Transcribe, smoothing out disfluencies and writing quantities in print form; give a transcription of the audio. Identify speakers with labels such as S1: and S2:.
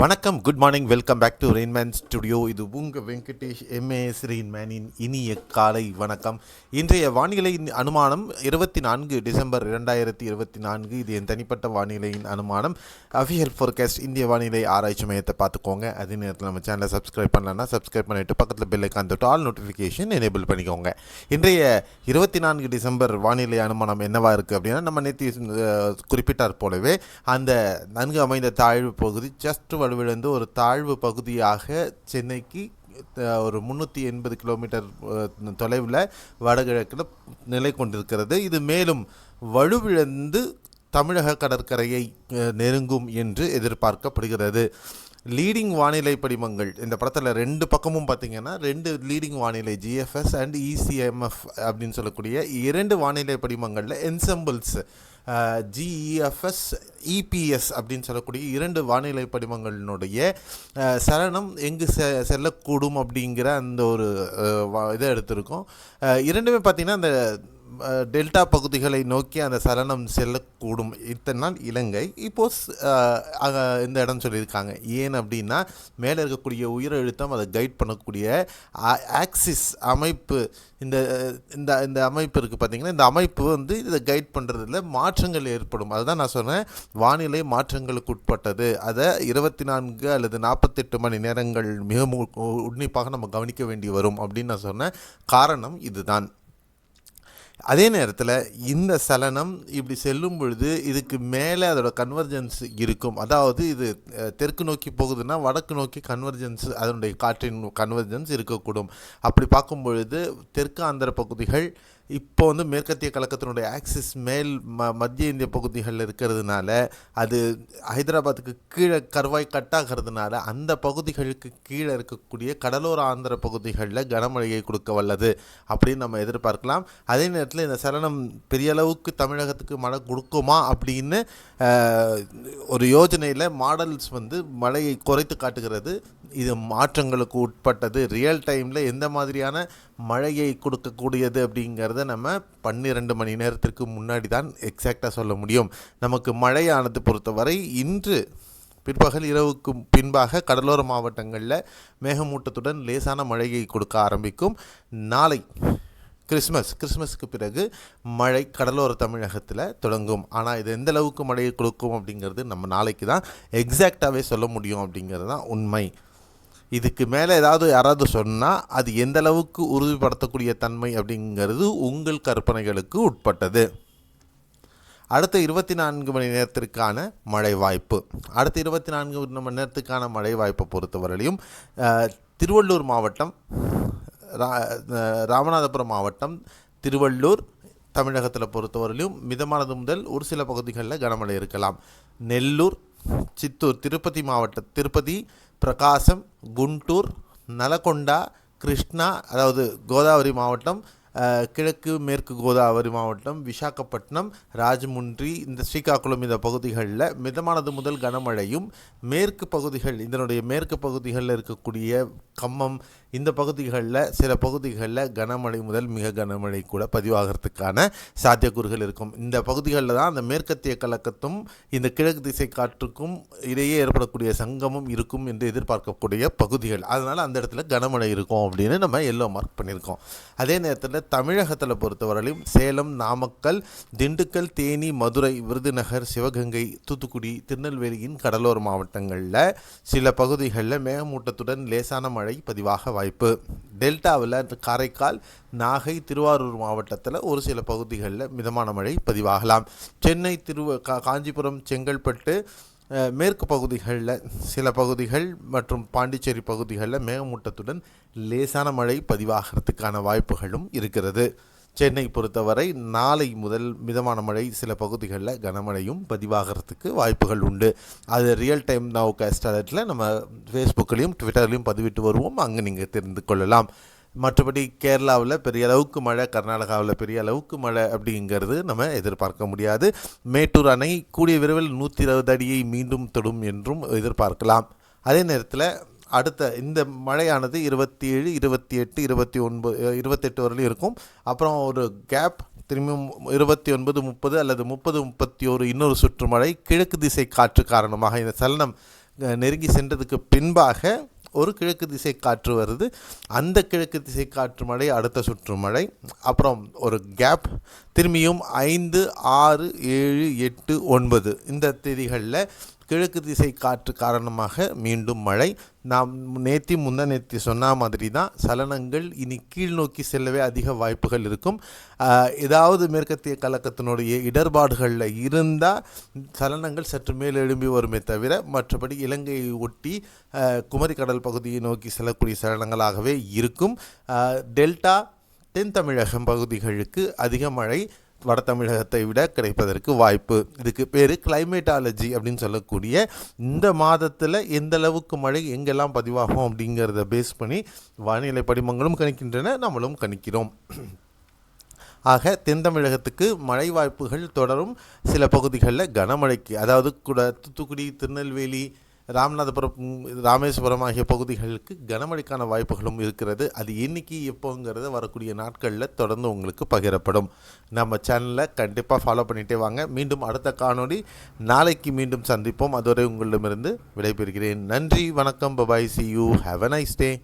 S1: வணக்கம், good morning, welcome back to rainman studio. இது உங்கள் வெங்கடேஷ் எம்ஏஎஸ் ரெயின்மேனின் இனிய காலை வணக்கம். இன்றைய வானிலையின் அனுமானம் 24 டிசம்பர் 2024. இது என் தனிப்பட்ட வானிலையின் அனுமானம். அஃபிஷியல் ஃபோர்காஸ்ட் இந்திய வானிலை ஆராய்ச்சி மையத்தை பார்த்துக்கோங்க. அதே நேரத்தில் நம்ம சேனலை சப்ஸ்கிரைப் பண்ணலன்னா சப்ஸ்கிரைப் பண்ணிவிட்டு பக்கத்தில் பெல் ஐக்கான் தொட்டு ஆல் நோட்டிஃபிகேஷன் எனேபிள் பண்ணிக்கோங்க. இன்றைய 24 டிசம்பர் வானிலை அனுமானம் என்னவாக இருக்குது அப்படின்னா, நம்ம நேற்று குறிப்பிட்டார் போலவே அந்த நன்கு அமைந்த தாழ்வு பகுதி ஜஸ்ட் வலுவிழந்து ஒரு தாழ்வு பகுதியாக சென்னைக்கு ஒரு 380 கிலோமீட்டர் தொலைவில் வடகிழக்கில் நிலை கொண்டிருக்கிறது. இது மேலும் வலுவிழந்து தமிழக கடற்கரையை நெருங்கும் என்று எதிர்பார்க்கப்படுகிறது. லீடிங் வானிலை படிமங்கள் இந்த படத்தில் ரெண்டு பக்கமும் பார்த்திங்கன்னா ரெண்டு லீடிங் வானிலை ஜிஎஃப்எஸ் அண்ட் இசிஎம்எஃப் அப்படின்னு சொல்லக்கூடிய இரண்டு வானிலை படிமங்களில் என்சம்பிள்ஸ் ஜிஇஎஃப்எஸ் இபிஎஸ் அப்படின்னு சொல்லக்கூடிய இரண்டு வானிலை படிமங்களினுடைய சலனம் எங்கு செல்லக்கூடும் அப்படிங்கிற அந்த ஒரு இதை எடுத்திருக்கோம். இரண்டுமே பார்த்திங்கன்னா அந்த டெல்டா பகுதிகளை நோக்கி அந்த சலனம் செல்லக்கூடும். இத்தனை நாள் இலங்கை, இப்போது இந்த இடம் சொல்லியிருக்காங்க. ஏன் அப்படின்னா, மேலே இருக்கக்கூடிய உயர் அழுத்தம் அதை கைட் பண்ணக்கூடிய ஆக்சிஸ் அமைப்பு, இந்த இந்த இந்த அமைப்பு இருக்குது பார்த்திங்கன்னா, இந்த அமைப்பு வந்து இதை கைட் பண்ணுறதுல மாற்றங்கள் ஏற்படும். அதுதான் நான் சொன்னேன், வானிலை மாற்றங்களுக்கு உட்பட்டது. அதை 24 அல்லது 48 மணி நேரங்கள் மிக உன்னிப்பாக நம்ம கவனிக்க வேண்டி வரும் அப்படின்னு நான் சொன்னேன். காரணம் இதுதான். அதே நேரத்தில் இந்த சலனம் இப்படி செல்லும் பொழுது இதுக்கு மேலே அதோட கன்வர்ஜென்ஸ் இருக்கும். அதாவது இது தெற்கு நோக்கி போகுதுன்னா வடக்கு நோக்கி கன்வர்ஜென்ஸ், அதனுடைய காற்றின் கன்வர்ஜென்ஸ் இருக்கக்கூடும். அப்படி பார்க்கும் பொழுது தெற்கு ஆந்திர பகுதிகள் இப்போ வந்து மேற்கத்திய கழகத்தினுடைய ஆக்சிஸ் மேல் மத்திய இந்திய பகுதிகளில் இருக்கிறதுனால, அது ஹைதராபாத்துக்கு கீழே கர்வாய் கட்டாகிறதுனால அந்த பகுதிகளுக்கு கீழே இருக்கக்கூடிய கடலோர ஆந்திர பகுதிகளில் கனமழையை கொடுக்க வல்லது அப்படின்னு நம்ம எதிர்பார்க்கலாம். அதே நேரத்தில் இந்த சலனம் பெரிய அளவுக்கு தமிழகத்துக்கு மழை கொடுக்குமா அப்படின்னு ஒரு யோஜனையில் மாடல்ஸ் வந்து மழையை குறைத்து காட்டுகிறது. இது மாற்றங்களுக்கு உட்பட்டது. ரியல் டைமில் எந்த மாதிரியான மழையை கொடுக்கக்கூடியது அப்படிங்கிறத நம்ம 12 மணி நேரத்திற்கு முன்னாடி தான் எக்ஸாக்டாக சொல்ல முடியும். நமக்கு மழையானது பொறுத்தவரை இன்று பிற்பகல் இரவுக்கு பின்பாக கடலோர மாவட்டங்களில் மேகமூட்டத்துடன் லேசான மழையை கொடுக்க ஆரம்பிக்கும். நாளை கிறிஸ்மஸுக்கு பிறகு மழை கடலோர தமிழகத்தில் தொடங்கும். ஆனால் இது எந்த அளவுக்கு மழையை கொடுக்கும் அப்படிங்கிறது நம்ம நாளைக்கு தான் எக்ஸாக்டாகவே சொல்ல முடியும் அப்படிங்கிறது தான் உண்மை. இதுக்கு மேலே யாராவது சொன்னால் அது எந்த அளவுக்கு உறுதிப்படுத்தக்கூடிய தன்மை அப்படிங்கிறது உங்கள் கற்பனைகளுக்கு உட்பட்டது. அடுத்த 24 மணி நேரத்திற்கான மழை வாய்ப்பு. அடுத்த 24 மணி நேரத்துக்கான மழை வாய்ப்பை பொறுத்தவரையிலும் திருவள்ளூர் மாவட்டம், ராமநாதபுரம் மாவட்டம், திருவள்ளூர் தமிழகத்தில் பொறுத்தவரையிலும் மிதமானது முதல் ஒரு சில பகுதிகளில் கனமழை இருக்கலாம். நெல்லூர், சித்தூர், திருப்பதி, பிரகாசம், குண்டூர், நலகொண்டா, கிருஷ்ணா, அதாவது கோதாவரி மாவட்டம், கிழக்கு மேற்கு கோதாவரி மாவட்டம், விசாகப்பட்டினம், ராஜமுன்றி, இந்த ஸ்ரீகாக்குளம், இந்த பகுதிகளில் மிதமானது முதல் கனமழையும், மேற்கு பகுதிகள், இதனுடைய மேற்கு பகுதிகளில் இருக்கக்கூடிய கம்மம், இந்த பகுதிகளில் சில பகுதிகளில் கனமழை முதல் மிக கனமழை கூட பதிவாகிறதுக்கான சாத்தியக்கூறுகள் இருக்கும். இந்த பகுதிகளில் தான் அந்த மேற்கத்திய கலக்கத்தும் இந்த கிழக்கு திசை காற்றுக்கும் இடையே ஏற்படக்கூடிய சங்கமும் இருக்கும் என்று எதிர்பார்க்கக்கூடிய பகுதிகள். அதனால் அந்த இடத்துல கனமழை இருக்கும் அப்படின்னு நம்ம எல்லோ மார்க் பண்ணியிருக்கோம். அதே நேரத்தில் தமிழகத்தில் பொறுத்தவரையிலும் சேலம், நாமக்கல், திண்டுக்கல், தேனி, மதுரை, விருதுநகர், சிவகங்கை, தூத்துக்குடி, திருநெல்வேலியின் கடலோர மாவட்டங்களில் சில பகுதிகளில் மேகமூட்டத்துடன் லேசான மழை பதிவாக வாய்ப்பு. டெல்டாவில் காரைக்கால், நாகை, திருவாரூர் மாவட்டத்தில் ஒரு சில பகுதிகளில் மிதமான மழை பதிவாகலாம். சென்னை, காஞ்சிபுரம், செங்கல்பட்டு, மேற்கு பகுதிகளில் சில பகுதிகள் மற்றும் பாண்டிச்சேரி பகுதிகளில் மேகமூட்டத்துடன் லேசான மழை பதிவாகிறதுக்கான வாய்ப்புகளும் இருக்கிறது. சென்னை பொறுத்தவரை நாளை முதல் மிதமான மழை, சில பகுதிகளில் கனமழையும் பதிவாகிறதுக்கு வாய்ப்புகள் உண்டு. அது ரியல் டைம் நவ்காஸ்ட் அலர்ட்டில் நம்ம ஃபேஸ்புக்லேயும் ட்விட்டர்லேயும் பதிவிட்டு வருவோம், அங்கே நீங்கள் தெரிந்து கொள்ளலாம். மற்றபடி கேரளாவில் பெரிய அளவுக்கு மழை, கர்நாடகாவில் பெரிய அளவுக்கு மழை அப்படிங்கிறது நம்ம எதிர்பார்க்க முடியாது. மேட்டூர் அணை கூடிய விரைவில் 120 அடியை மீண்டும் தொடும் என்றும் எதிர்பார்க்கலாம். அதே நேரத்தில் அடுத்த இந்த மழையானது 27, 28, 29, 28 வரையிலும் இருக்கும். அப்புறம் ஒரு கேப், திரும்பியும் 29, 30 அல்லது 30, 31 இன்னொரு சுற்று மழை கிழக்கு திசை காற்று காரணமாக இந்த சலனம் நெருங்கி சென்றதுக்கு பின்பாக ஒரு கிழக்கு திசை காற்று வருது. அந்த கிழக்கு திசை காற்று மழை அடுத்த சுற்று மழை, அப்புறம் ஒரு கேப், திரும்பியும் 5, 6, 7, 8, 9 இந்த தேதிகளில் கிழக்கு திசை காற்று காரணமாக மீண்டும் மழை. நாம் முந்தா சொன்ன மாதிரி தான் சலனங்கள் இனி கீழ் நோக்கி செல்லவே அதிக வாய்ப்புகள் இருக்கும். ஏதாவது மேற்கத்திய கலக்கத்தினுடைய இடர்பாடுகளில் இருந்தால் சலனங்கள் சற்று மேல் எழும்பி வருமே தவிர மற்றபடி இலங்கையை ஒட்டி குமரி கடல் பகுதியை நோக்கி செல்லக்கூடிய சலனங்களாகவே இருக்கும். டெல்டா தென் தமிழகம் பகுதிகளுக்கு அதிக மழை வட தமிழகத்தை விட கிடைப்பதற்கு வாய்ப்பு. இதுக்கு பேர் கிளைமேட்டாலஜி அப்படின்னு சொல்லக்கூடிய இந்த மாதத்தில் எந்த அளவுக்கு மழை எங்கெல்லாம் பதிவாகும் அப்படிங்கிறத பேஸ் பண்ணி வானிலை படிமங்களும் கணிக்கின்றன, நம்மளும் கணிக்கிறோம். ஆக தென் தமிழகத்துக்கு மழை வாய்ப்புகள் தொடரும். சில பகுதிகளில் கனமழைக்கு, அதாவது தூத்துக்குடி, திருநெல்வேலி, ராமநாதபுரம், ராமேஸ்வரம் ஆகிய பகுதிகளுக்கு கனமழைக்கான வாய்ப்புகளும் இருக்கிறது. அது இன்னைக்கு எப்போங்கிறத வரக்கூடிய நாட்களில் தொடர்ந்து உங்களுக்கு பகிரப்படும். நம்ம சேனலை கண்டிப்பாக ஃபாலோ பண்ணிகிட்டே வாங்க. மீண்டும் அடுத்த காணொளி நாளைக்கு மீண்டும் சந்திப்போம். அதுவரை உங்களிடமிருந்து விடைபெறுகிறேன். நன்றி, வணக்கம், bye bye, see you, have a nice day.